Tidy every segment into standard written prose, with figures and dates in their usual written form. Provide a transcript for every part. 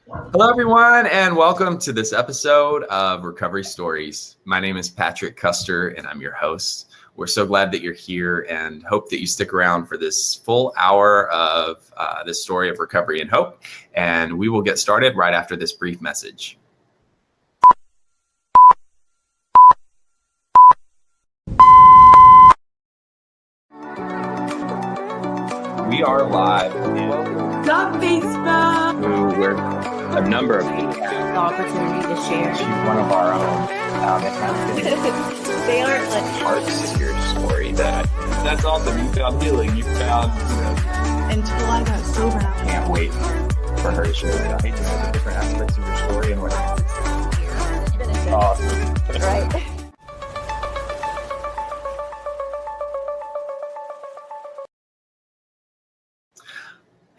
Hello, everyone, and welcome to this episode of Recovery Stories. My name is Patrick Custer, and I'm your host. We're so glad that you're here and hope that you stick around for this full hour of this story of recovery and hope. And we will get started right after this brief message. We are live in Stop Facebook. Where a number of people The opportunity to share. She's one of our own. It has been They aren't like parts of your story that's awesome. You found healing. You found, until I got sober. can't wait for her to share it. I hate to know the different aspects of your story and what. Awesome. Right.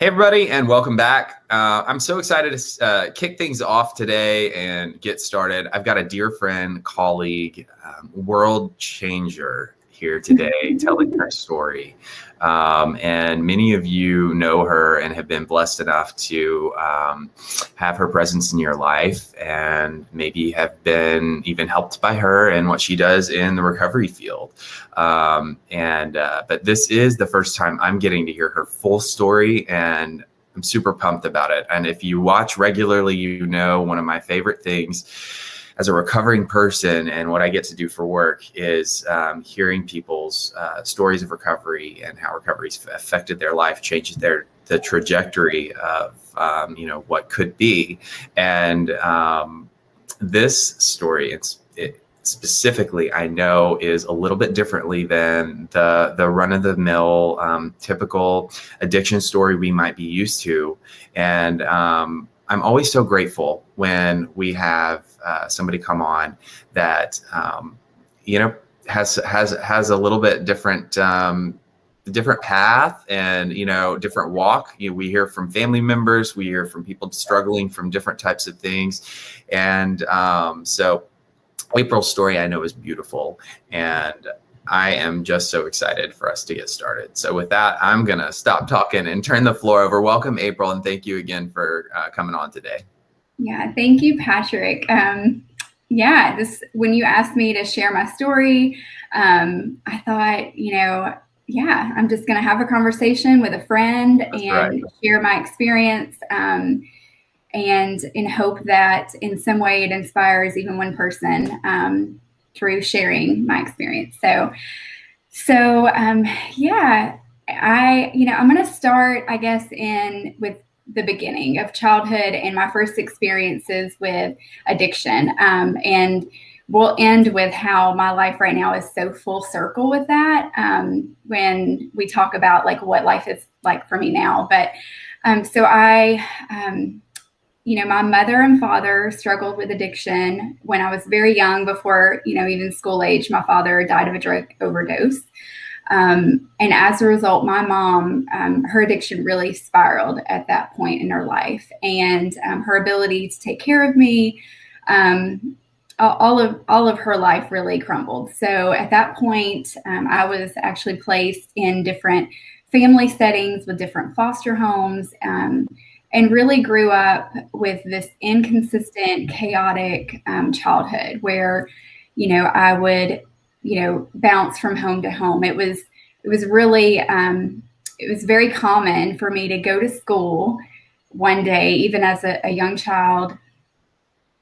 Hey, everybody, and welcome back. I'm so excited to kick things off today and get started. I've got a dear friend, colleague, world changer here today telling her story. And many of you know her and have been blessed enough to have her presence in your life and maybe have been even helped by her and what she does in the recovery field. But this is the first time I'm getting to hear her full story, and I'm super pumped about it. And if you watch regularly, you know one of my favorite things as a recovering person and what I get to do for work is hearing people's stories of recovery and how recovery's affected their life, changes the trajectory of what could be. And this story, it specifically, I know, is a little bit differently than the run-of-the-mill typical addiction story we might be used to. And I'm always so grateful when we have somebody come on that has a little bit different path and different walk. We hear from family members, we hear from people struggling from different types of things, and so April's story I know is beautiful, and I am just so excited for us to get started. So with that, I'm going to stop talking and turn the floor over. Welcome, April, and thank you again for coming on today. Yeah, thank you, Patrick. When you asked me to share my story, I thought, I'm just going to have a conversation with a friend share my experience and in hope that in some way it inspires even one person through sharing my experience. I'm going to start, I guess, with the beginning of childhood and my first experiences with addiction. And we'll end with how my life right now is so full circle with that when we talk about like what life is like for me now. But my mother and father struggled with addiction when I was very young, before, even school age. My father died of a drug overdose. And as a result, my mom, her addiction really spiraled at that point in her life, and her ability to take care of me, all of her life really crumbled. So at that point, I was actually placed in different family settings with different foster homes, and really grew up with this inconsistent, chaotic childhood where, I would, bounce from home to home. It was really, it was very common for me to go to school one day, even as a young child.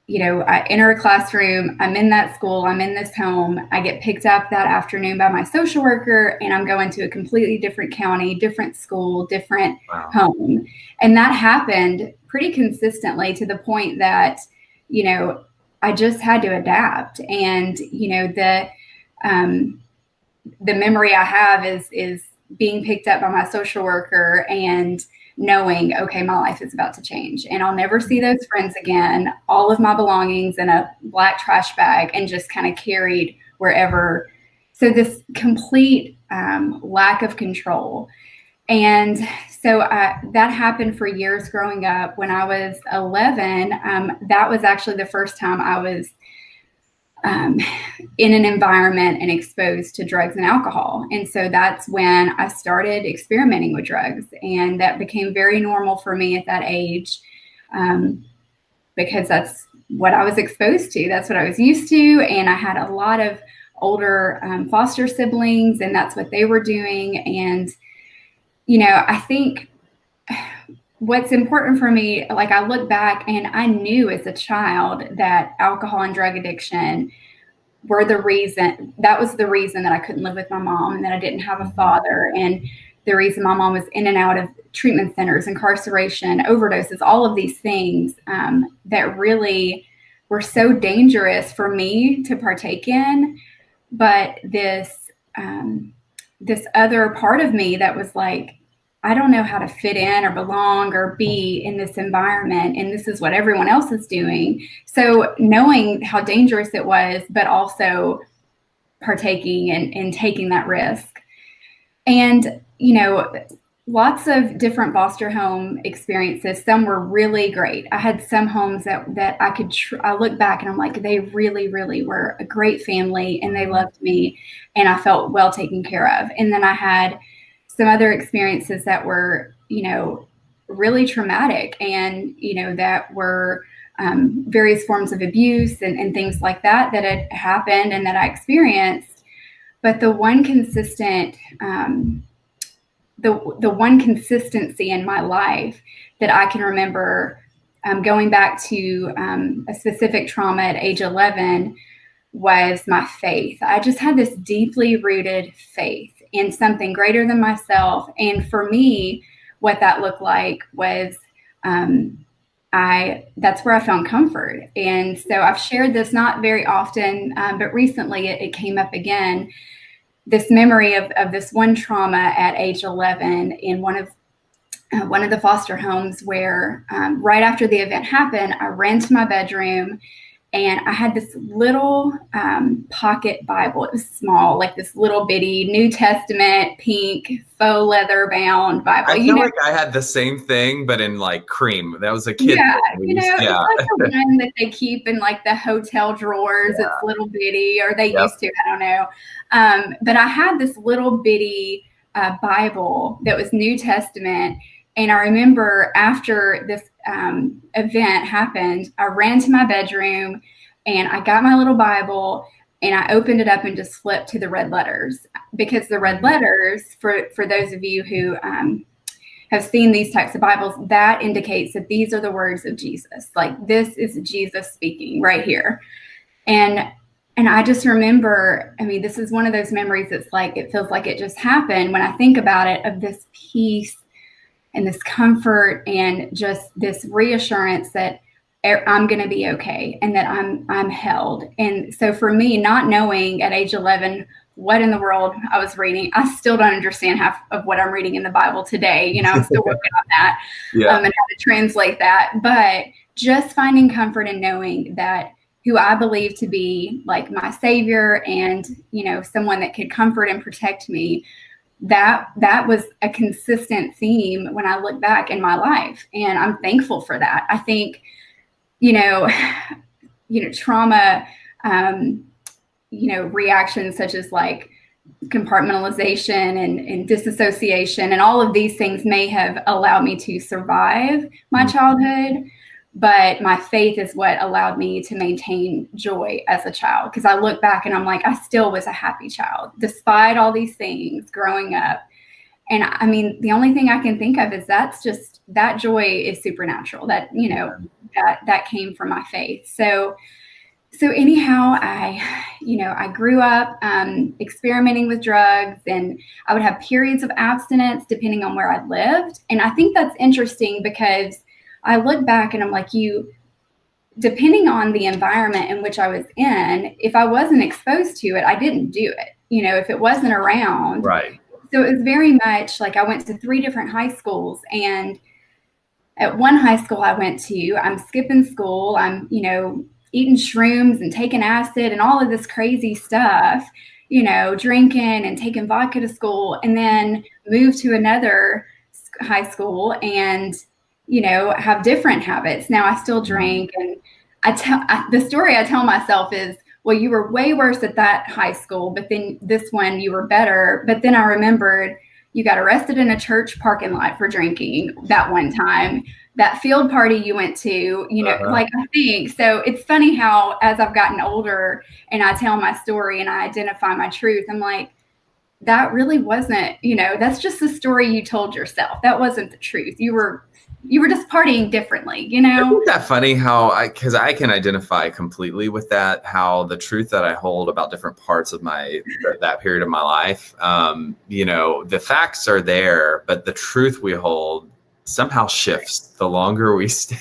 I enter a classroom, I'm in that school, I'm in this home, I get picked up that afternoon by my social worker, and I'm going to a completely different county, different school, different home. And that happened pretty consistently to the point that, I just had to adapt. And, the memory I have is being picked up by my social worker and knowing, okay, my life is about to change and I'll never see those friends again. All of my belongings in a black trash bag and just kind of carried wherever. So this complete lack of control. And so that happened for years growing up. When I was 11, that was actually the first time I was in an environment and exposed to drugs and alcohol. And so that's when I started experimenting with drugs. And that became very normal for me at that age. because that's what I was exposed to. That's what I was used to. And I had a lot of older foster siblings, and that's what they were doing. And, I think what's important for me, like I look back and I knew as a child that alcohol and drug addiction were the reason that I couldn't live with my mom and that I didn't have a father, and the reason my mom was in and out of treatment centers, incarceration, overdoses, all of these things that really were so dangerous for me to partake in. But this other part of me that was like, I don't know how to fit in or belong or be in this environment, and this is what everyone else is doing. So knowing how dangerous it was, but also partaking and taking that risk. And, lots of different foster home experiences. Some were really great. I had some homes that I look back and I'm like, they really, really were a great family and they loved me and I felt well taken care of. And then I had some other experiences that were, really traumatic and, that were various forms of abuse and things like that had happened and that I experienced. But the one consistent, the one consistency in my life that I can remember going back to a specific trauma at age 11 was my faith. I just had this deeply rooted faith in something greater than myself. And for me, what that looked like was that's where I found comfort. And so I've shared this not very often, but recently it came up again. This memory of this one trauma at age 11 in one of the foster homes where right after the event happened, I ran to my bedroom and I had this little pocket Bible. It was small, like this little bitty New Testament, pink, faux leather bound Bible. I feel like I had the same thing, but in like cream. That was a kid. Yeah, yeah. It's like the one that they keep in like the hotel drawers. Yeah. It's little bitty, or they used to. I don't know. But I had this little bitty Bible that was New Testament. And I remember after this event happened, I ran to my bedroom and I got my little Bible and I opened it up and just flipped to the red letters, because the red letters, for those of you who have seen these types of Bibles, that indicates that these are the words of Jesus. Like, this is Jesus speaking right here. And I just remember, this is one of those memories that's like, it feels like it just happened when I think about it, of this peace and this comfort and just this reassurance that I'm going to be okay and that I'm held. And so for me, not knowing at age 11 what in the world I was reading, I still don't understand half of what I'm reading in the Bible today. I'm still working on that and how to translate that. But just finding comfort in knowing that who I believe to be like my savior and, someone that could comfort and protect me, that was a consistent theme when I look back in my life. And I'm thankful for that. I think, trauma, reactions such as like compartmentalization and disassociation and all of these things may have allowed me to survive my childhood. But my faith is what allowed me to maintain joy as a child. Because I look back and I'm like, I still was a happy child, despite all these things growing up. And the only thing I can think of is that joy is supernatural, that, that came from my faith. So anyhow, I grew up experimenting with drugs, and I would have periods of abstinence depending on where I lived. And I think that's interesting because I look back and I'm like, depending on the environment in which I was in, if I wasn't exposed to it, I didn't do it, if it wasn't around. Right. So it was very much like I went to 3 different high schools, and at one high school I went to, I'm skipping school. I'm, eating shrooms and taking acid and all of this crazy stuff, drinking and taking vodka to school, and then moved to another high school and have different habits. Now I still drink, and the story I tell myself is, well, you were way worse at that high school, but then this one you were better. But then I remembered you got arrested in a church parking lot for drinking that one time. that field party you went to, like, I think, so it's funny how as I've gotten older and I tell my story and I identify my truth, I'm like, that really wasn't, that's just the story you told yourself. That wasn't the truth. You were just partying differently, Isn't that funny how because I can identify completely with that, how the truth that I hold about different parts of that period of my life, the facts are there, but the truth we hold somehow shifts the longer we stay.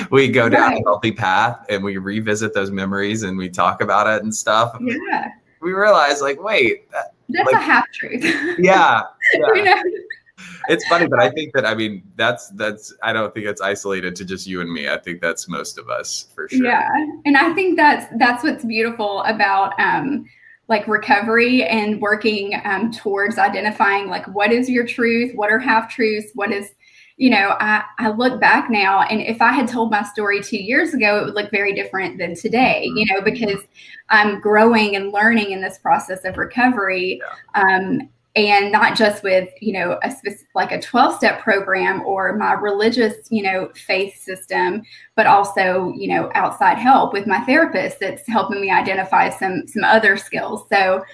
We go down a healthy path and we revisit those memories and we talk about it and stuff. Yeah. We realize, like, wait, that's a half truth. Yeah. It's funny, but I think that, that's, I don't think it's isolated to just you and me. I think that's most of us, for sure. Yeah. And I think that's what's beautiful about, like, recovery and working towards identifying, like, what is your truth? What are half truths? What is, I look back now, and if I had told my story 2 years ago, it would look very different than today, because I'm growing and learning in this process of recovery. And not just with, like a 12-step program or my religious, faith system, but also, outside help with my therapist that's helping me identify some other skills. So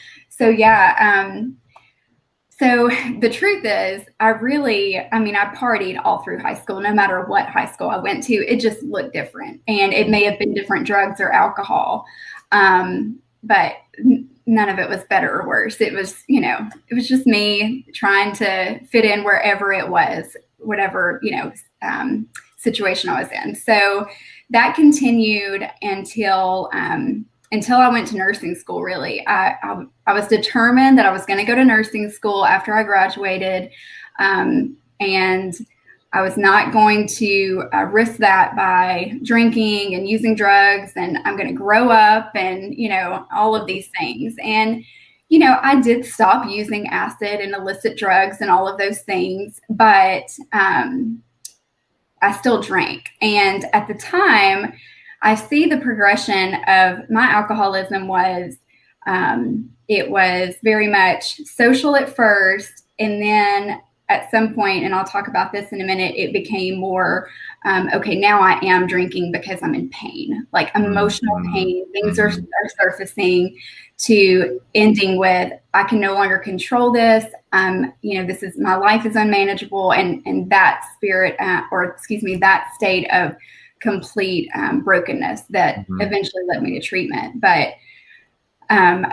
the truth is, I partied all through high school. No matter what high school I went to, it just looked different. And it may have been different drugs or alcohol. But none of it was better or worse. It was, it was just me trying to fit in wherever it was, whatever, situation I was in. So that continued until I went to nursing school, really. I was determined that I was going to go to nursing school after I graduated. And I was not going to risk that by drinking and using drugs, and I'm going to grow up and, all of these things. And, I did stop using acid and illicit drugs and all of those things, but I still drank. And at the time, I see the progression of my alcoholism was, it was very much social at first, and then at some point, and I'll talk about this in a minute, it became more, okay, now I am drinking because I'm in pain, like emotional pain. Things are surfacing, to ending with, I can no longer control this. This is, my life is unmanageable. And that that state of complete brokenness that eventually led me to treatment. But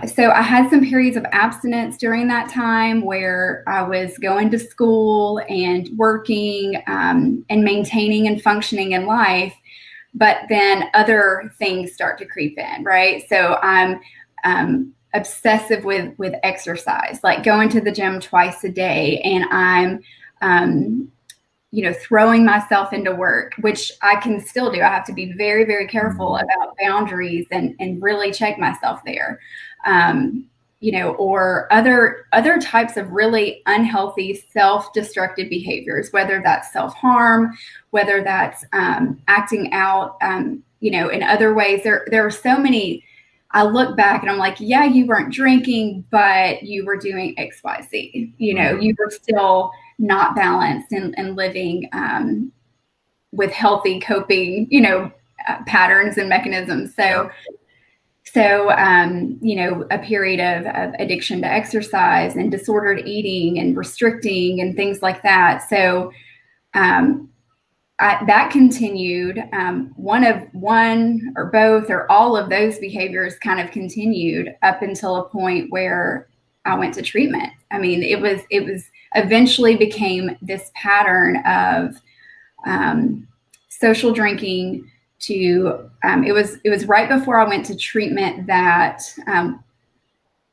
so I had some periods of abstinence during that time where I was going to school and working and maintaining and functioning in life, but then other things start to creep in, right? So I'm obsessive with exercise, like going to the gym twice a day, and I'm throwing myself into work, which I can still do. I have to be very, very careful about boundaries and really check myself there. Or other types of really unhealthy self-destructive behaviors, whether that's self-harm, whether that's acting out, in other ways. There are so many. I look back and I'm like, yeah, you weren't drinking, but you were doing X, Y, Z. You were still not balanced and living with healthy coping, patterns and mechanisms. So a period of addiction to exercise and disordered eating and restricting and things like that. So that continued. One or both or all of those behaviors kind of continued up until a point where I went to treatment. It was eventually became this pattern of social drinking. It was right before I went to treatment that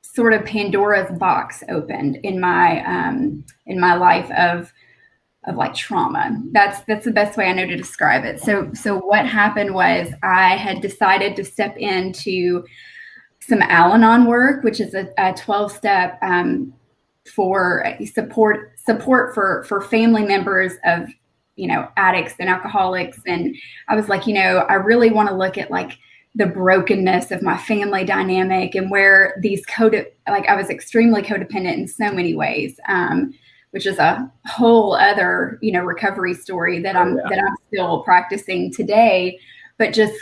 sort of Pandora's box opened in my life of like trauma. That's the best way I know to describe it. So what happened was I had decided to step into some Al-Anon work, which is a 12-step for support for family members of addicts and alcoholics. And I was like, I really want to look at like the brokenness of my family dynamic and where these I was extremely codependent in so many ways, which is a whole other, recovery story that I'm still practicing today, but just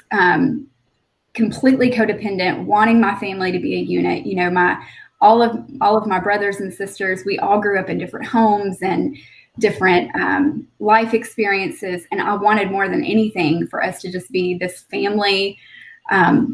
completely codependent, wanting my family to be a unit. All of my brothers and sisters, we all grew up in different homes and different life experiences. And I wanted more than anything for us to just be this family,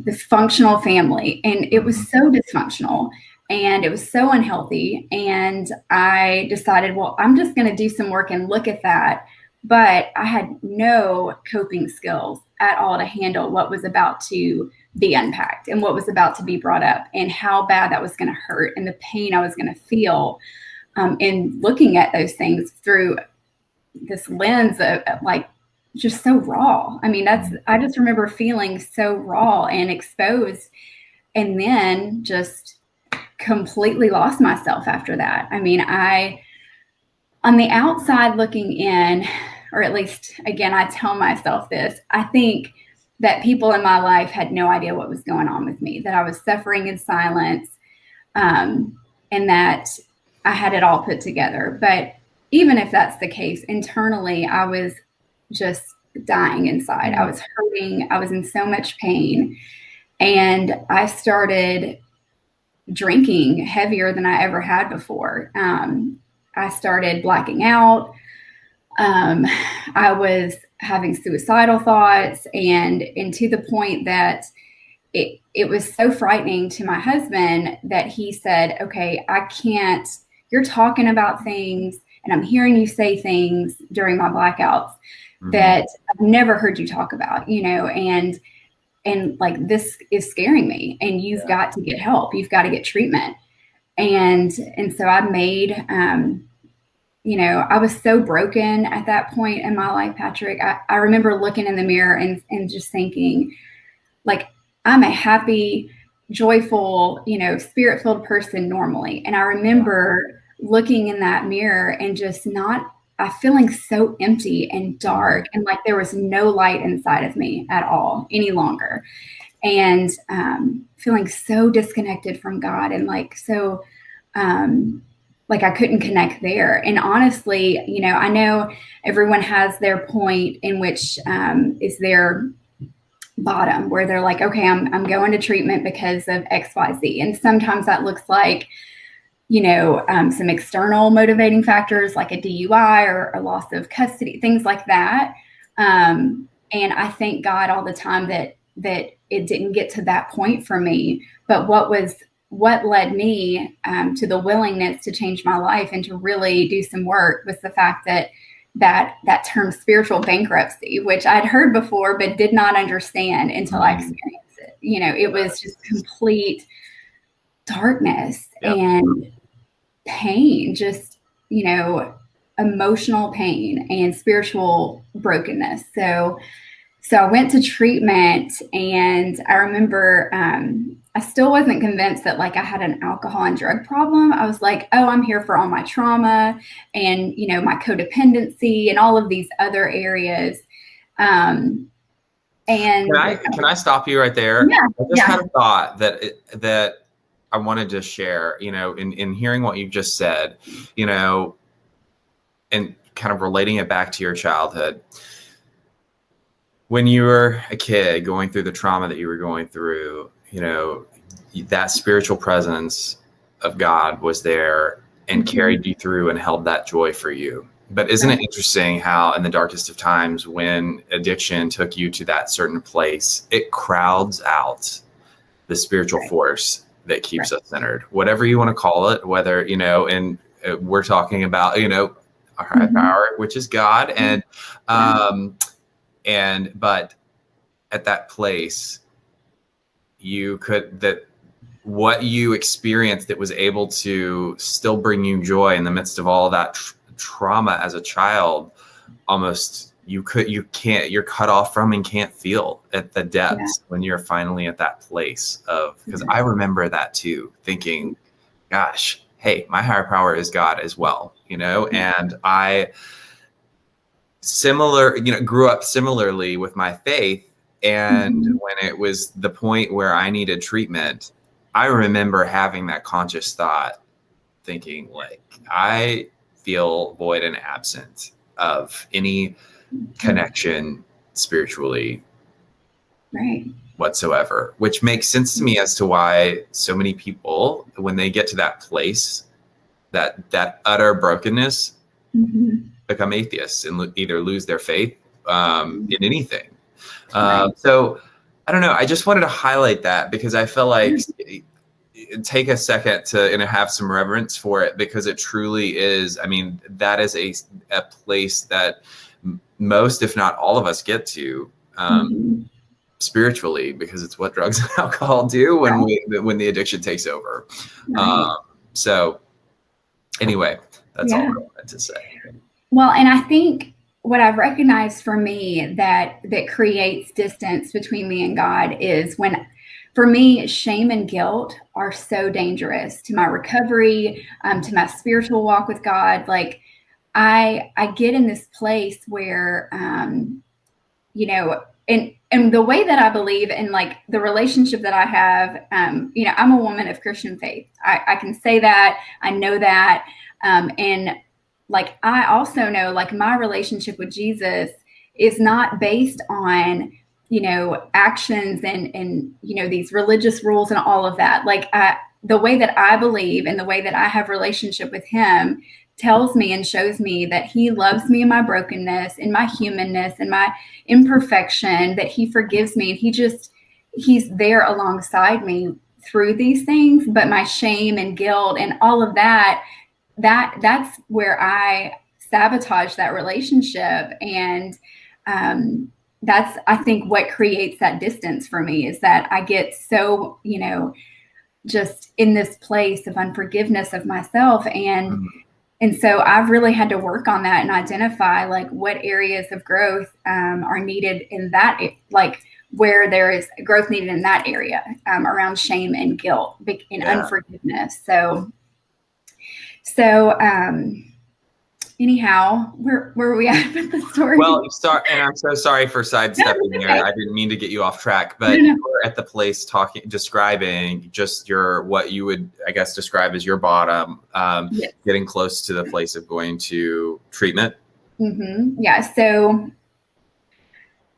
this functional family. And it was so dysfunctional and it was so unhealthy. And I decided, well, I'm just going to do some work and look at that. But I had no coping skills at all to handle what was about to be unpacked and what was about to be brought up and how bad that was going to hurt and the pain I was going to feel. And looking at those things through this lens of like just so raw. I mean, I just remember feeling so raw and exposed, and then just completely lost myself after that. I mean, on the outside looking in, or at least, again, I tell myself this, I think that people in my life had no idea what was going on with me, that I was suffering in silence, and that I had it all put together. But even if that's the case, internally, I was just dying inside. I was hurting. I was in so much pain. And I started drinking heavier than I ever had before. I started blacking out. I was having suicidal thoughts, and to the point that it was so frightening to my husband that he said, okay, I can't, you're talking about things and I'm hearing you say things during my blackouts that I've never heard you talk about, and like, this is scaring me and you've got to get help. You've got to get treatment. And so I made, I was so broken at that point in my life, Patrick. I remember looking in the mirror and just thinking, like, I'm a happy, joyful, spirit-filled person normally. And I remember looking in that mirror and just feeling so empty and dark, and like there was no light inside of me at all any longer. And feeling so disconnected from God, and like, so, like I couldn't connect there. And honestly, I know everyone has their point in which is their bottom, where they're like, okay, I'm going to treatment because of XYZ. And sometimes that looks like, some external motivating factors like a DUI or a loss of custody, things like that. And I thank God all the time that it didn't get to that point for me. But what led me to the willingness to change my life and to really do some work was the fact that term spiritual bankruptcy, which I'd heard before, but did not understand until I experienced it. It was just complete darkness and pain, just, emotional pain and spiritual brokenness. So I went to treatment, and I remember, I still wasn't convinced that like I had an alcohol and drug problem. I was like, oh, I'm here for all my trauma and, my codependency and all of these other areas. And can I stop you right there? Yeah, I just had a thought that I wanted to share, in hearing what you just said, and kind of relating it back to your childhood. When you were a kid going through the trauma that you were going through, that spiritual presence of God was there and carried you through and held that joy for you. But isn't it interesting how in the darkest of times, when addiction took you to that certain place, it crowds out the spiritual force that keeps us centered, whatever you want to call it, whether, and we're talking about, our high power, which is God. But at that place, what you experienced that was able to still bring you joy in the midst of all that trauma as a child, almost you're cut off from and can't feel at the depths when you're finally at that place of, because I remember that too, thinking, gosh, hey, my higher power is God as well, and I grew up similarly with my faith. And when it was the point where I needed treatment, I remember having that conscious thought, thinking like, I feel void and absent of any connection spiritually Right. whatsoever, which makes sense to me as to why so many people, when they get to that place, that utter brokenness, become atheists and either lose their faith in anything. So I don't know. I just wanted to highlight that because I feel like take a second to have some reverence for it, because it truly is. I mean, that is a place that most, if not all of us, get to spiritually, because it's what drugs and alcohol do when the addiction takes over. So anyway, that's all I wanted to say. Well, and I think what I've recognized for me that creates distance between me and God is when, for me, shame and guilt are so dangerous to my recovery, to my spiritual walk with God. Like I get in this place where, you know, and the way that I believe in, like, the relationship that I have, you know, I'm a woman of Christian faith. I can say that. I know that. And like, I also know, like, my relationship with Jesus is not based on, you know, actions and, you know, these religious rules and all of that. Like, the way that I believe and the way that I have relationship with him tells me and shows me that he loves me in my brokenness, in my humanness, in my imperfection, that he forgives me. And he's there alongside me through these things. But my shame and guilt and all of that's where I sabotage that relationship. And that's, I think, what creates that distance for me, is that I get so, you know, just in this place of unforgiveness of myself. And so I've really had to work on that and identify, like, what areas of growth are needed in that, like, where there is growth needed in that area around shame and guilt and unforgiveness. So anyhow, where were we at with the story? Well, and I'm so sorry for sidestepping there. I didn't mean to get you off track, but you were at the place describing just what you would, I guess, describe as your bottom, getting close to the place of going to treatment. Yeah. So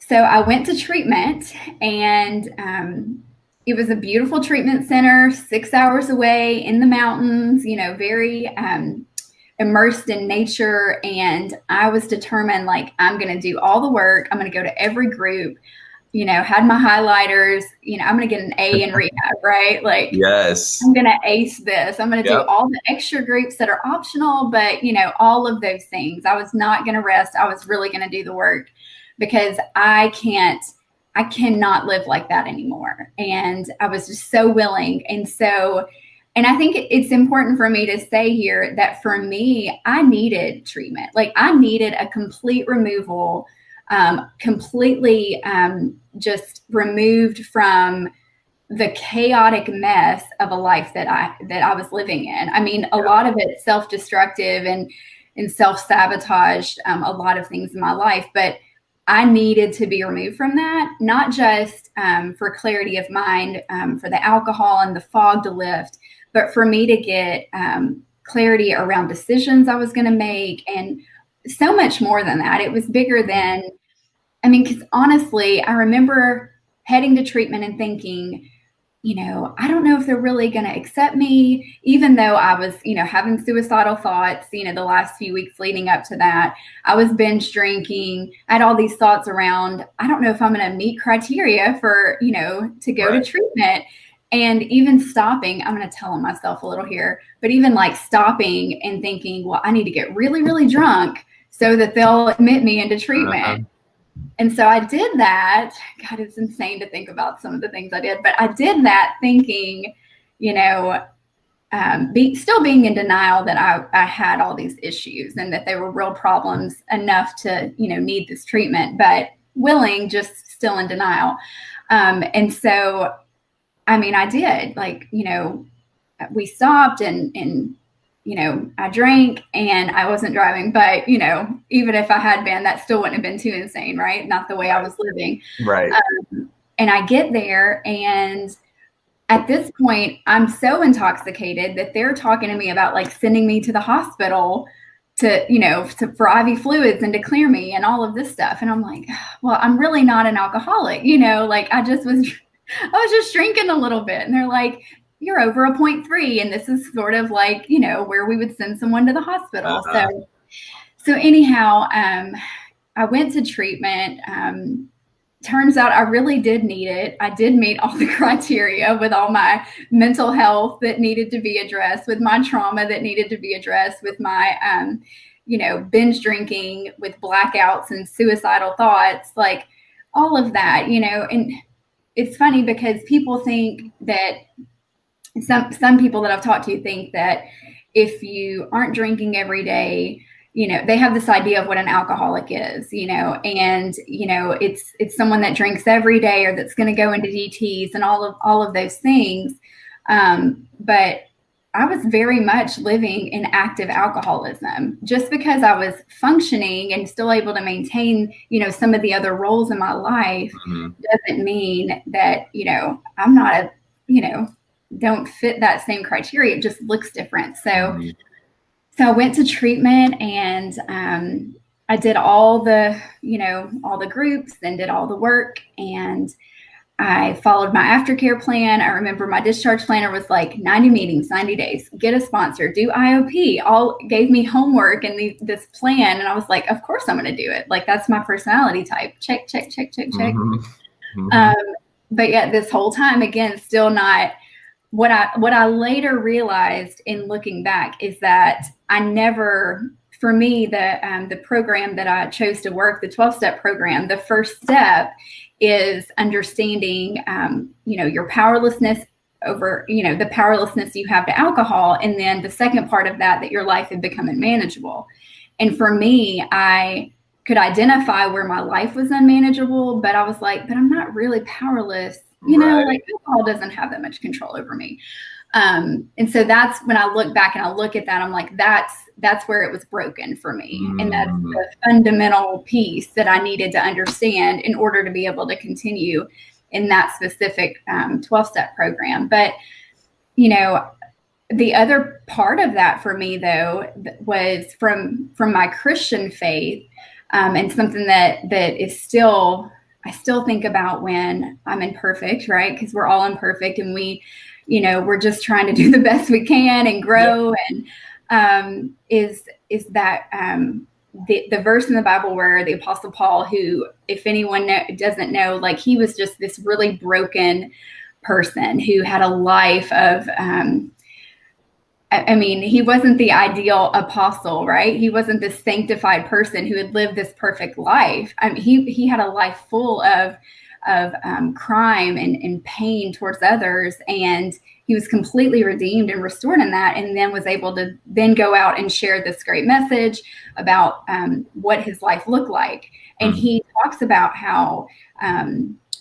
I went to treatment, and it was a beautiful treatment center, 6 hours away in the mountains, you know, very immersed in nature. And I was determined, like, I'm going to do all the work. I'm going to go to every group, you know, had my highlighters, you know, I'm going to get an A in rehab, right? Like, yes, I'm going to ace this. I'm going to do all the extra groups that are optional, but, you know, all of those things. I was not going to rest. I was really going to do the work, because I cannot live like that anymore. And I was just so willing. And I think it's important for me to say here that for me, I needed treatment. Like, I needed a complete removal, completely just removed from the chaotic mess of a life that I was living in. I mean, a lot of it self-destructive and self-sabotaged, a lot of things in my life, but I needed to be removed from that, not just for clarity of mind, for the alcohol and the fog to lift, but for me to get clarity around decisions I was going to make, and so much more than that. It was bigger than, I mean, because honestly, I remember heading to treatment and thinking, you know, I don't know if they're really going to accept me, even though I was, you know, having suicidal thoughts, you know, the last few weeks leading up to that. I was binge drinking. I had all these thoughts around, I don't know if I'm going to meet criteria for, you know, to go to treatment. And even stopping, I'm going to tell myself a little here, but even like stopping and thinking, well, I need to get really, really drunk so that they'll admit me into treatment. And so I did that. God, it's insane to think about some of the things I did, but I did that thinking, you know, still being in denial that I had all these issues and that they were real problems enough to, you know, need this treatment, but willing, just still in denial. And so, I mean, I did, like, you know, we stopped and, you know, I drank and I wasn't driving, but, you know, even if I had been, that still wouldn't have been too insane, right? Not the way I was living. Right. And I get there, and at this point, I'm so intoxicated that they're talking to me about, like, sending me to the hospital for IV fluids and to clear me and all of this stuff. And I'm like, well, I'm really not an alcoholic, like I was just drinking a little bit. And they're like, you're over a 0.3. And this is sort of like, where we would send someone to the hospital. So anyhow, I went to treatment. Turns out I really did need it. I did meet all the criteria with all my mental health that needed to be addressed, with my trauma that needed to be addressed, with my, binge drinking, with blackouts and suicidal thoughts, like all of that, and it's funny because people think that some people that I've talked to think that if you aren't drinking every day, they have this idea of what an alcoholic is, and, it's someone that drinks every day or that's going to go into DTs and all of those things. But I was very much living in active alcoholism. Just because I was functioning and still able to maintain, some of the other roles in my life doesn't mean that, I'm not don't fit that same criteria. It just looks different. So I went to treatment and I did all the groups and did all the work, and I followed my aftercare plan. I remember my discharge planner was like 90 meetings, 90 days, get a sponsor, do IOP, all gave me homework and this plan. And I was like, of course I'm going to do it. Like, that's my personality type. Check, check, check, check, check. But yet this whole time, again, still not. What I later realized in looking back is that for me, the program that I chose to work, the 12-step program, the first step is understanding, your powerlessness over, the powerlessness you have to alcohol. And then the second part of that your life had become unmanageable. And for me, I could identify where my life was unmanageable, but I was like, but I'm not really powerless. Like alcohol doesn't have that much control over me. And so that's when I look back and I look at that, I'm like, that's where it was broken for me. And that's the fundamental piece that I needed to understand in order to be able to continue in that specific 12-step program. But, the other part of that for me, though, was from my Christian faith, and something that is still, I still think about when I'm imperfect, right? Because we're all imperfect and we're just trying to do the best we can and grow. And is that the verse in the Bible where the Apostle Paul, who, if anyone doesn't know, like he was just this really broken person who had a life of, he wasn't the ideal apostle, right? He wasn't this sanctified person who had lived this perfect life. He had a life full of crime and pain towards others, and he was completely redeemed and restored in that, and then was able to then go out and share this great message about what his life looked like. And he talks about how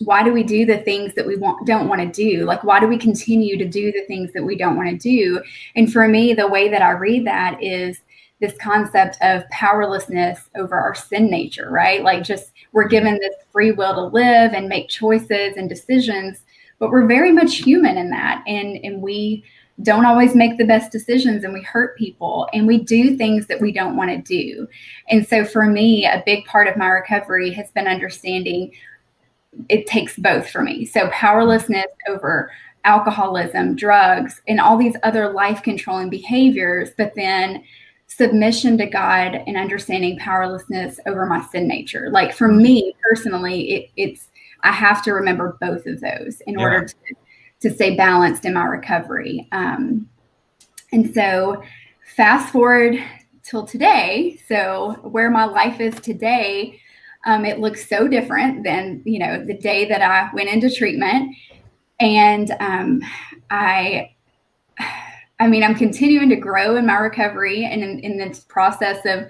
why do we do the things that we don't want to do? Like, why do we continue to do the things that we don't want to do? And for me, the way that I read that is this concept of powerlessness over our sin nature, right? Like, just we're given this free will to live and make choices and decisions, but we're very much human in that. And we don't always make the best decisions, and we hurt people, and we do things that we don't want to do. And so for me, a big part of my recovery has been understanding it takes both for me. So powerlessness over alcoholism, drugs, and all these other life controlling behaviors, but then submission to God and understanding powerlessness over my sin nature. Like, for me personally, I have to remember both of those in order to stay balanced in my recovery. And so fast forward till today. So where my life is today, it looks so different than, the day that I went into treatment. And I'm continuing to grow in my recovery, and in this process of,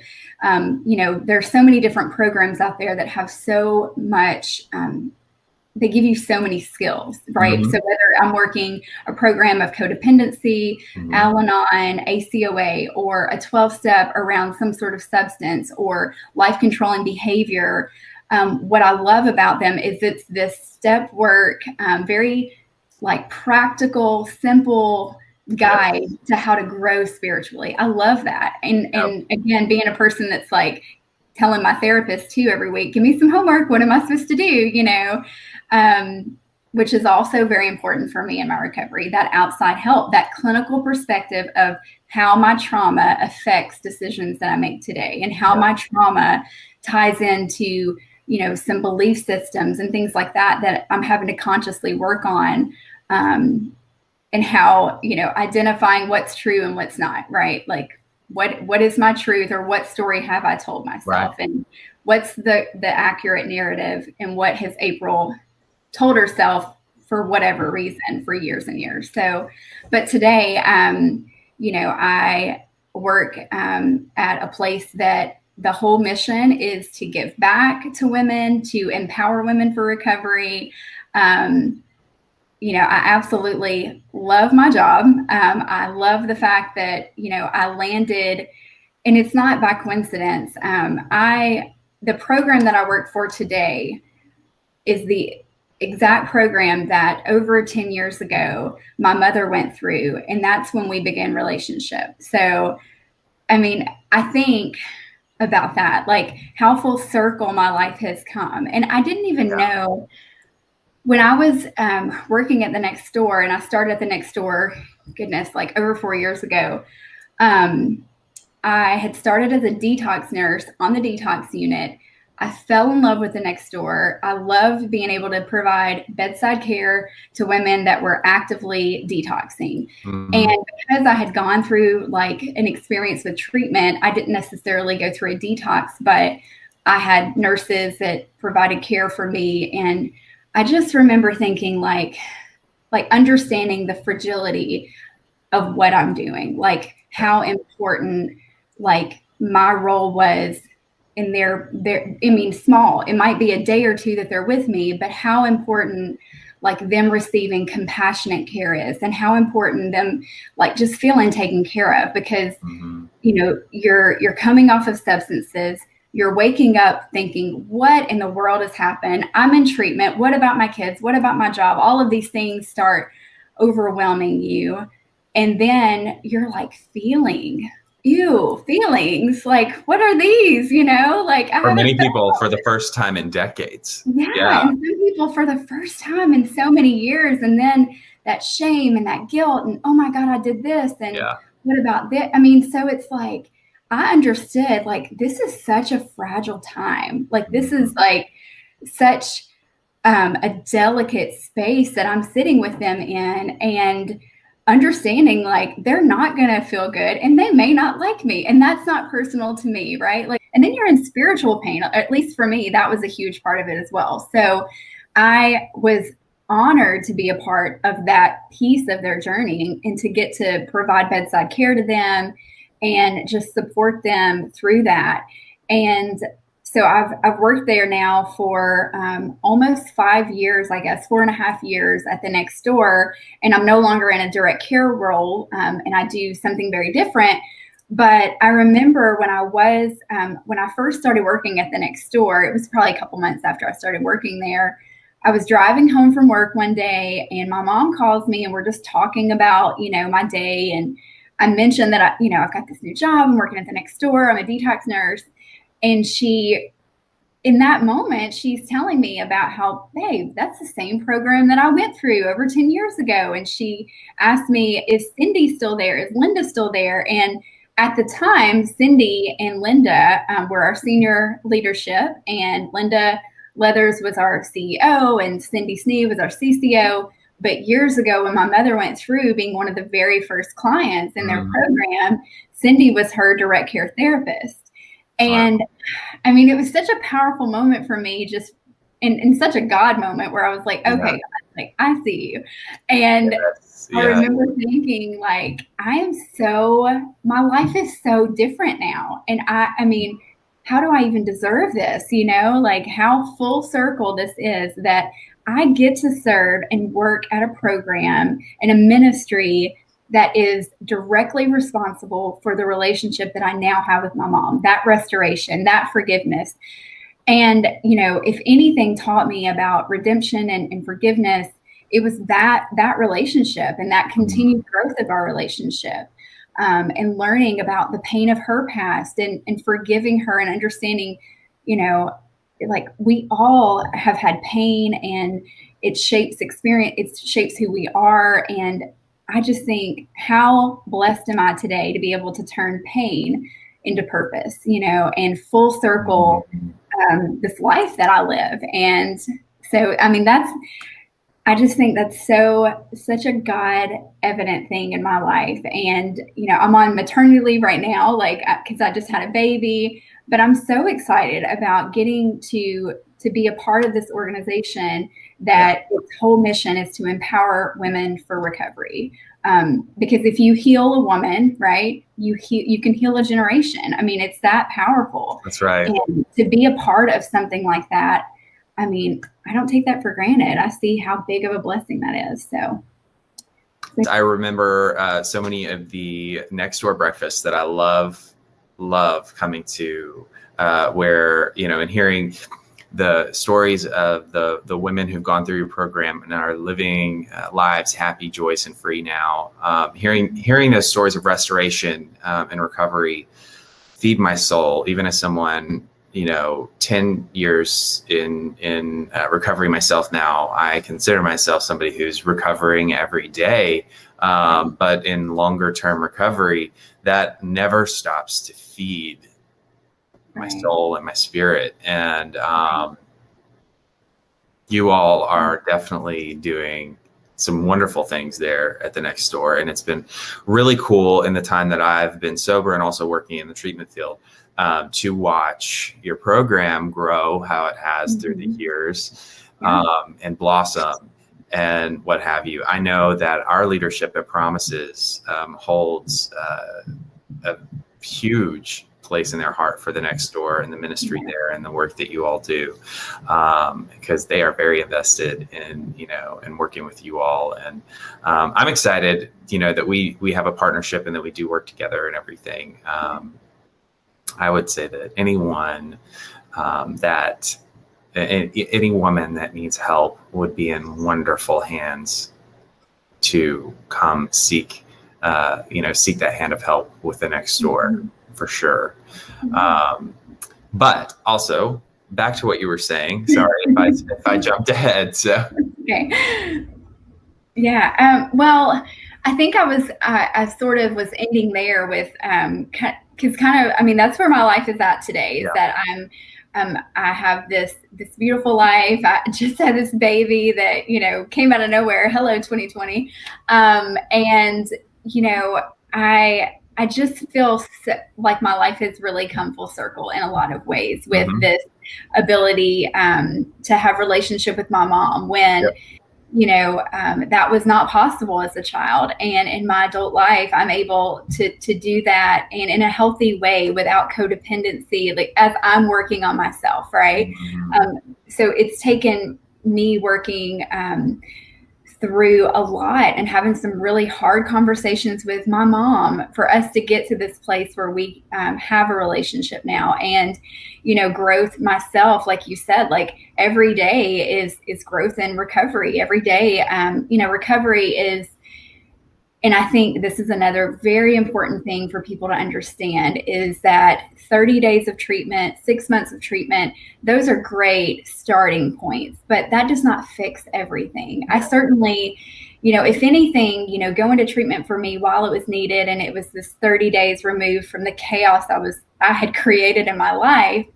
there's so many different programs out there that have so much, they give you so many skills, right? So whether I'm working a program of codependency, Al-Anon, ACOA, or a 12-step around some sort of substance or life-controlling behavior, what I love about them is it's this step work, very like practical, simple, guide to how to grow spiritually. I love that. And again, being a person that's like telling my therapist too every week, give me some homework. What am I supposed to do? You know, which is also very important for me in my recovery, that outside help, that clinical perspective of how my trauma affects decisions that I make today and how my trauma ties into, you know, some belief systems and things like that, that I'm having to consciously work on, and how, you know, identifying what's true and what's not, right? Like what is my truth, or what story have I told myself, and what's the accurate narrative, and what has April told herself for whatever reason for years and years. So, but today, you know, I work at a place that the whole mission is to give back to women, to empower women for recovery. You know, I absolutely love my job. I love the fact that, you know, I landed, and it's not by coincidence. The program that I work for today is the exact program that over 10 years ago, my mother went through. And that's when we began relationship. So, I mean, I think about that, like how full circle my life has come. And I didn't even know when I was working at the Next Door, and I started at the Next Door, goodness, like over 4 years ago. I had started as a detox nurse on the detox unit. I fell in love with the Next Door. I loved being able to provide bedside care to women that were actively detoxing. Mm-hmm. And because I had gone through like an experience with treatment, I didn't necessarily go through a detox, but I had nurses that provided care for me. And I just remember thinking like understanding the fragility of what I'm doing, like how important like my role was in their, I mean, small, it might be a day or two that they're with me, but how important like them receiving compassionate care is, and how important them like just feeling taken care of, because, you know, you're coming off of substances, you're waking up thinking, what in the world has happened? I'm in treatment. What about my kids? What about my job? All of these things start overwhelming you. And then you're like feelings, like, what are these, you know, like for many people for the first time in decades. Yeah. And some people for the first time in so many years. And then that shame and that guilt and, oh my God, I did this. And what about this? I mean, so it's like, I understood like, this is such a fragile time. Like this is like such a delicate space that I'm sitting with them in, and understanding like they're not going to feel good and they may not like me, and that's not personal to me, right? Like, and then you're in spiritual pain. At least for me, that was a huge part of it as well. So I was honored to be a part of that piece of their journey, and to get to provide bedside care to them and just support them through that. And so I've worked there now for almost 5 years, I guess, 4.5 years at the Next Door. And I'm no longer in a direct care role, and I do something very different. But I remember when I first started working at the Next Door, it was probably a couple months after I started working there. I was driving home from work one day, and my mom calls me, and we're just talking about, you know, my day. And I mentioned that I've got this new job. I'm working at the Next Door. I'm a detox nurse. And she, in that moment, she's telling me about how, babe, that's the same program that I went through over 10 years ago. And she asked me, is Cindy still there? Is Linda still there? And at the time, Cindy and Linda were our senior leadership, and Linda Leathers was our CEO, and Cindy Sneed was our CCO. But years ago, when my mother went through being one of the very first clients in their program, Cindy was her direct care therapist. And I mean, it was such a powerful moment for me, just in such a God moment where I was like, okay, God, like I see you. And I remember thinking like, my life is so different now. And I mean, how do I even deserve this? You know, like how full circle this is, that I get to serve and work at a program and a ministry that is directly responsible for the relationship that I now have with my mom, that restoration, that forgiveness. And, you know, if anything taught me about redemption and forgiveness, it was that relationship and that continued growth of our relationship, and learning about the pain of her past and forgiving her and understanding, you know, like we all have had pain and it shapes experience, it shapes who we are. And I just think, how blessed am I today to be able to turn pain into purpose, you know, and full circle this life that I live. And so, I mean, I just think that's such a God evident thing in my life. And, you know, I'm on maternity leave right now, like, cause I just had a baby, but I'm so excited about getting to be a part of this organization that its whole mission is to empower women for recovery. Because if you heal a woman, right, you can heal a generation. I mean, it's that powerful. That's right. And to be a part of something like that, I mean, I don't take that for granted. I see how big of a blessing that is. So I remember so many of the next door breakfasts that I love coming to, where, you know, and hearing the stories of the women who've gone through your program and are living lives happy, joyous, and free now. Hearing those stories of restoration and recovery feed my soul, even as someone, you know, 10 years in recovery myself now. I consider myself somebody who's recovering every day, but in longer term recovery, that never stops to feed my soul and my spirit. And you all are definitely doing some wonderful things there at the next door. And it's been really cool in the time that I've been sober and also working in the treatment field, to watch your program grow, how it has through the years, and blossom and what have you. I know that our leadership at Promises holds a huge place in their heart for the next door and the ministry there and the work that you all do, because they are very invested in, you know, and working with you all. And I'm excited, you know, that we have a partnership and that we do work together and everything. I would say that anyone any woman that needs help would be in wonderful hands to come seek that hand of help with the next door, for sure. But also back to what you were saying. Sorry if I jumped ahead. So okay, yeah. Well, I think I sort of was ending there with because kind of, I mean, that's where my life is at today. Is that I have this beautiful life. I just had this baby that, you know, came out of nowhere. Hello, 2020. And, you know, I just feel like my life has really come full circle in a lot of ways with this ability to have relationship with my mom when, you know, that was not possible as a child. And in my adult life, I'm able to do that and in a healthy way without codependency, like as I'm working on myself, right? So it's taken me working through a lot and having some really hard conversations with my mom for us to get to this place where we have a relationship now. And, you know, growth myself, like you said, like every day is growth and recovery every day. You know, recovery is, and I think this is another very important thing for people to understand, is that 30 days of treatment, 6 months of treatment, those are great starting points, but that does not fix everything. I certainly, you know, if anything, you know, going to treatment for me while it was needed, and it was this 30 days removed from the chaos I had created in my life,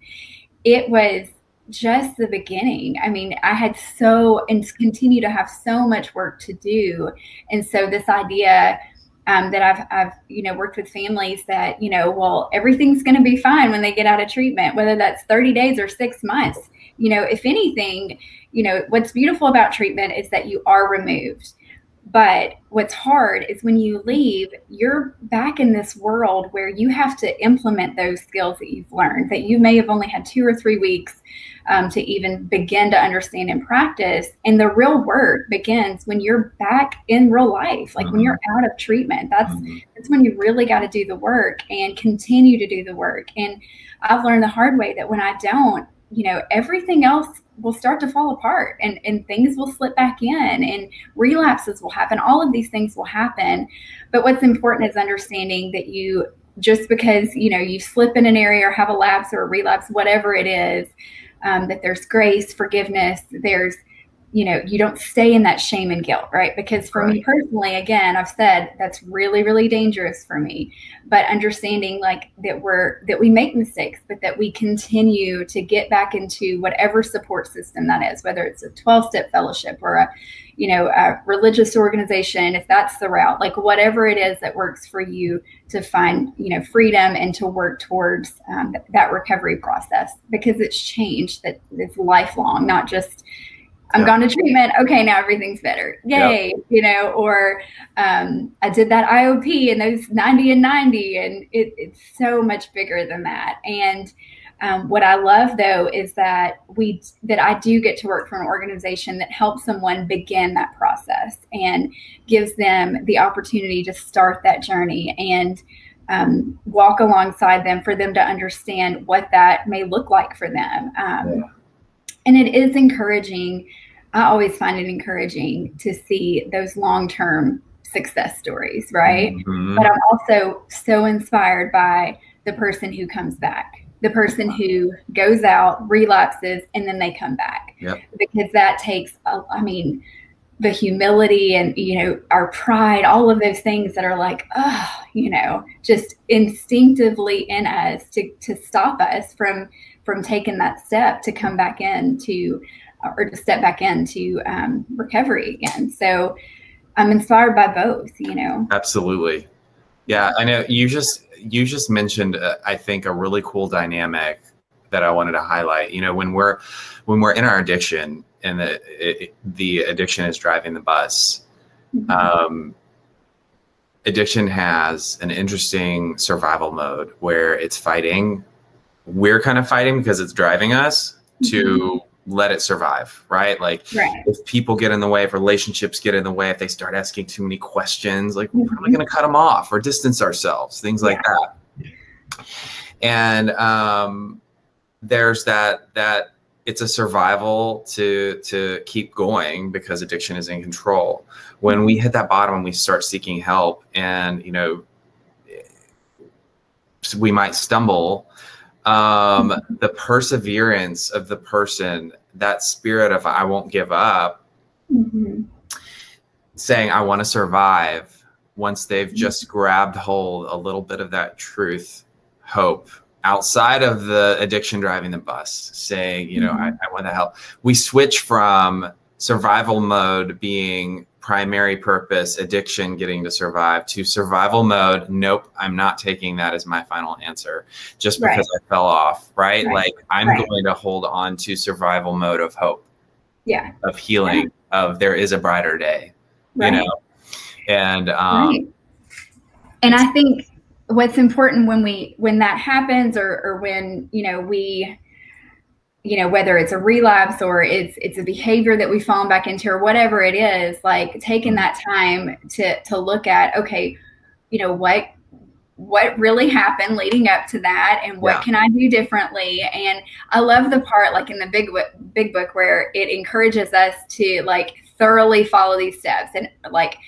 it was just the beginning. I mean, I had and continue to have so much work to do. And so this idea that I've, you know, worked with families that, you know, well, everything's going to be fine when they get out of treatment, whether that's 30 days or 6 months. You know, if anything, you know, what's beautiful about treatment is that you are removed. But what's hard is when you leave, you're back in this world where you have to implement those skills that you've learned, that you may have only had 2 or 3 weeks to even begin to understand and practice. And the real work begins when you're back in real life, like when you're out of treatment. That's when you really got to do the work and continue to do the work. And I've learned the hard way that when I don't, you know, everything else will start to fall apart, and things will slip back in, and relapses will happen. All of these things will happen. But what's important is understanding that just because, you slip in an area or have a lapse or a relapse, whatever it is, that there's grace, forgiveness, there's, you don't stay in that shame and guilt, right? Because for me personally, again, I've said that's really, really dangerous for me. But understanding like that we make mistakes, but that we continue to get back into whatever support system that is, whether it's a 12-step fellowship or a religious organization, if that's the route, like whatever it is that works for you to find, freedom and to work towards that recovery process, because it's change that it's lifelong, not just I'm gone to treatment. Okay, now everything's better. Yay. Or I did that IOP and those 90 and 90, and it's so much bigger than that. And what I love though is that I do get to work for an organization that helps someone begin that process and gives them the opportunity to start that journey and walk alongside them for them to understand what that may look like for them. And it is encouraging. I always find it encouraging to see those long-term success stories, right? Mm-hmm. But I'm also so inspired by the person who comes back, the person who goes out, relapses, and then they come back. Yep. Because that takes, the humility and, our pride, all of those things that are like, just instinctively in us to stop us from taking that step to come back into, or to step back into recovery again. So I'm inspired by both, Absolutely. Yeah. I know you just mentioned, I think, a really cool dynamic that I wanted to highlight. When we're in our addiction and the addiction is driving the bus, mm-hmm. Addiction has an interesting survival mode where it's fighting. We're kind of fighting because it's driving us to let it survive, right? Like if people get in the way, if relationships get in the way, if they start asking too many questions, like we're probably going to cut them off or distance ourselves, things like that. And there's that it's a survival to keep going because addiction is in control. When we hit that bottom and we start seeking help, and we might stumble, the perseverance of the person, that spirit of I won't give up, saying I want to survive, once they've just grabbed hold a little bit of that truth, hope, outside of the addiction driving the bus, saying, I want to help. We switch from survival mode being primary purpose, addiction getting to survive, to survival mode. Nope, I'm not taking that as my final answer just because I fell off, right? Like I'm going to hold on to survival mode of hope, of healing, of there is a brighter day, and and I think what's important when that happens, or when, we, whether it's a relapse or it's a behavior that we've fallen back into or whatever it is, like taking that time to look at, okay, what really happened leading up to that, and what can I do differently? And I love the part, like in the big book, where it encourages us to like thoroughly follow these steps and like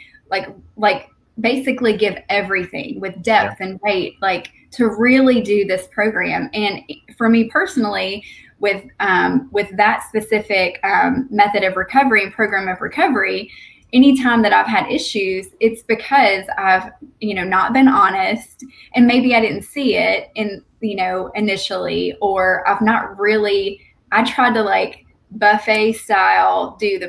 basically give everything with depth and weight, like to really do this program. And for me personally, with that specific method of recovery and program of recovery, anytime that I've had issues, it's because I've, not been honest, and maybe I didn't see it initially, or I've not really, I tried to like buffet style do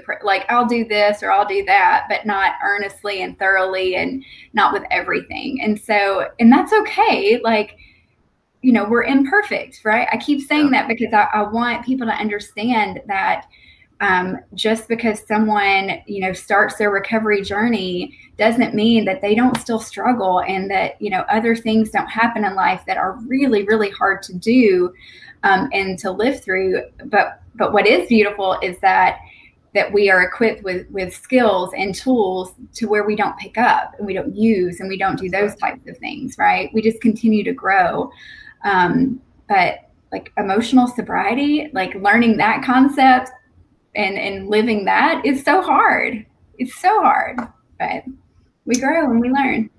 I'll do this or I'll do that, but not earnestly and thoroughly, and not with everything. And that's okay. Like, we're imperfect, right? I keep saying that because I want people to understand that just because someone, starts their recovery journey doesn't mean that they don't still struggle, and that, other things don't happen in life that are really, really hard to do and to live through. But what is beautiful is that we are equipped with skills and tools to where we don't pick up and we don't use and we don't do those types of things, right? We just continue to grow. But like emotional sobriety, like learning that concept and living that is so hard. It's so hard, but we grow and we learn.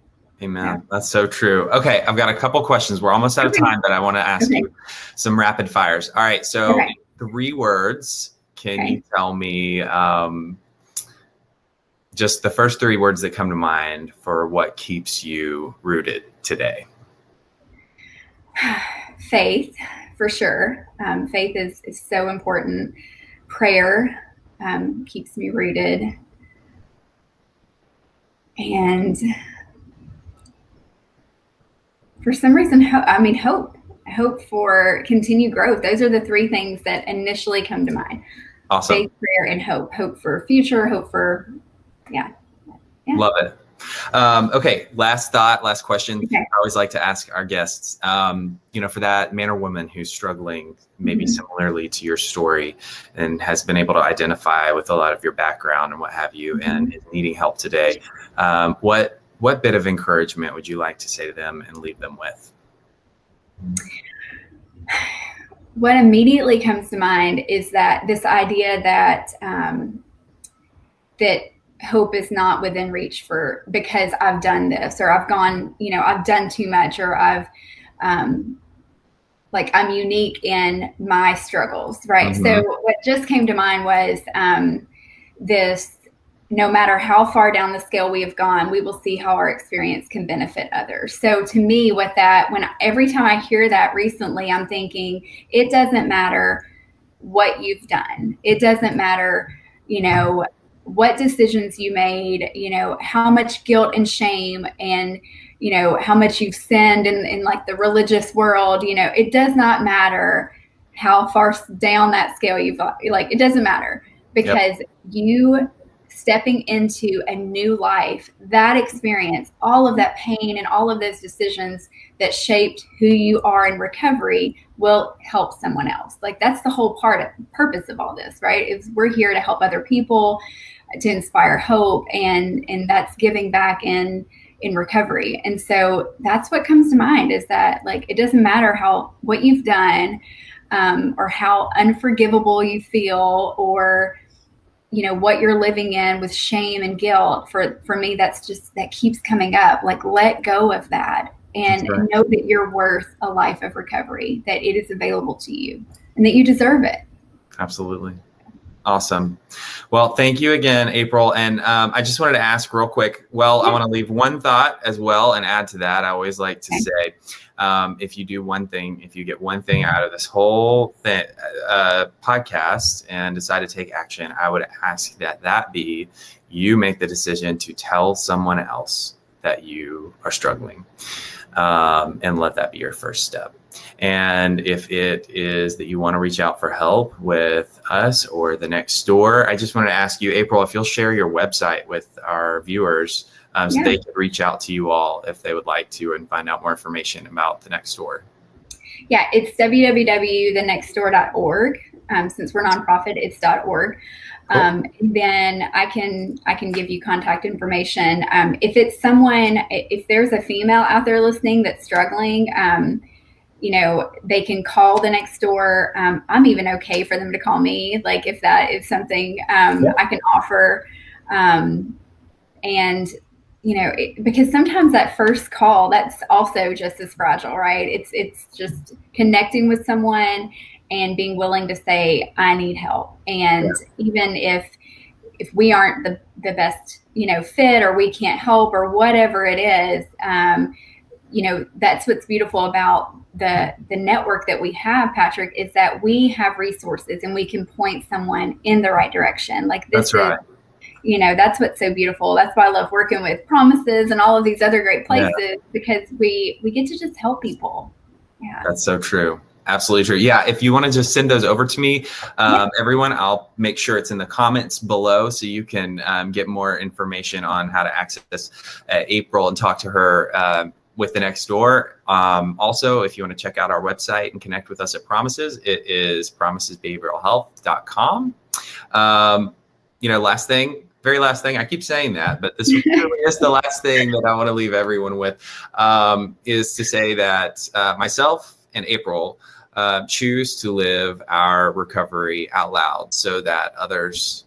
Amen. Yeah. That's so true. Okay, I've got a couple questions. We're almost out of time, but I want to ask you some rapid fires. All right, so 3 words. Can you tell me just the first 3 words that come to mind for what keeps you rooted today? Faith, for sure. Faith is so important. Prayer keeps me rooted. And for some reason, hope for continued growth. Those are the 3 things that initially come to mind. Awesome. Faith, prayer, and hope. Hope for future, hope for, yeah. Love it. Okay, last thought, last question. I always like to ask our guests, for that man or woman who's struggling maybe similarly to your story and has been able to identify with a lot of your background and what have you, and is needing help today, what bit of encouragement would you like to say to them and leave them with? What immediately comes to mind is that this idea that that hope is not within reach because I've done this, or I've gone, I've done too much, or I'm unique in my struggles, right? So what just came to mind was this: no matter how far down the scale we have gone, we will see how our experience can benefit others. So to me, with that, every time I hear that recently, I'm thinking, it doesn't matter what you've done. It doesn't matter, what decisions you made, how much guilt and shame and, how much you've sinned in like the religious world, it does not matter how far down that scale you've got. Like, it doesn't matter, because you stepping into a new life, that experience, all of that pain and all of those decisions that shaped who you are in recovery will help someone else. Like, that's the whole purpose of all this, right? Is we're here to help other people, to inspire hope, and that's giving back in recovery. And so that's what comes to mind, is that, like, it doesn't matter what you've done, or how unforgivable you feel, or what you're living in with shame and guilt. For me, that keeps coming up. Like, let go of that and know that you're worth a life of recovery, that it is available to you and that you deserve it. Absolutely. Awesome. Well, thank you again, April. And I just wanted to ask real quick. Well, I want to leave one thought as well and add to that. I always like to say, if you get one thing out of this whole podcast and decide to take action, I would ask that be you make the decision to tell someone else that you are struggling, and let that be your first step. And if it is that you want to reach out for help with us or the Next Door, I just wanted to ask you, April, if you'll share your website with our viewers, so they can reach out to you all if they would like to and find out more information about the Next Door. Yeah, it's www.thenextdoor.org. Since we're nonprofit, it's .org. Cool. Then I can give you contact information. If it's someone, if there's a female out there listening that's struggling, they can call the Next Door. I'm even okay for them to call me, like, if that is something I can offer. Because sometimes that first call, that's also just as fragile, right? It's just connecting with someone and being willing to say, I need help. And even if we aren't the best, fit, or we can't help, or whatever it is, that's what's beautiful about the network that we have, Patrick, is that we have resources and we can point someone in the right direction. Like, this that's what's so beautiful. That's why I love working with Promises and all of these other great places, because we get to just help people. Yeah. That's so true. Absolutely true. Yeah. If you want to just send those over to me, everyone, I'll make sure it's in the comments below so you can get more information on how to access April and talk to her with the Next Door. Also, if you want to check out our website and connect with us at Promises, it is promisesbehavioralhealth.com. Very last thing, I keep saying that, but this really is the last thing that I want to leave everyone with, is to say that myself and April choose to live our recovery out loud so that others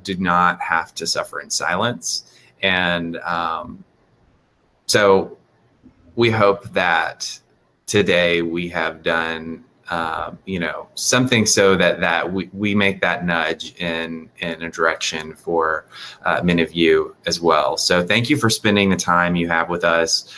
do not have to suffer in silence. And so we hope that today we have done something so that we make that nudge in a direction for many of you as well. So thank you for spending the time you have with us.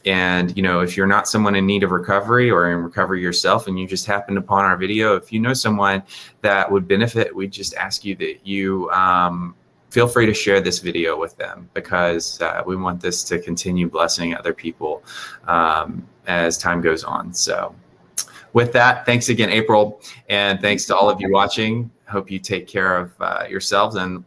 And, if you're not someone in need of recovery or in recovery yourself and you just happened upon our video, if you know someone that would benefit, we just ask you that you feel free to share this video with them, because we want this to continue blessing other people as time goes on. So with that, thanks again, April, and thanks to all of you watching. Hope you take care of yourselves, and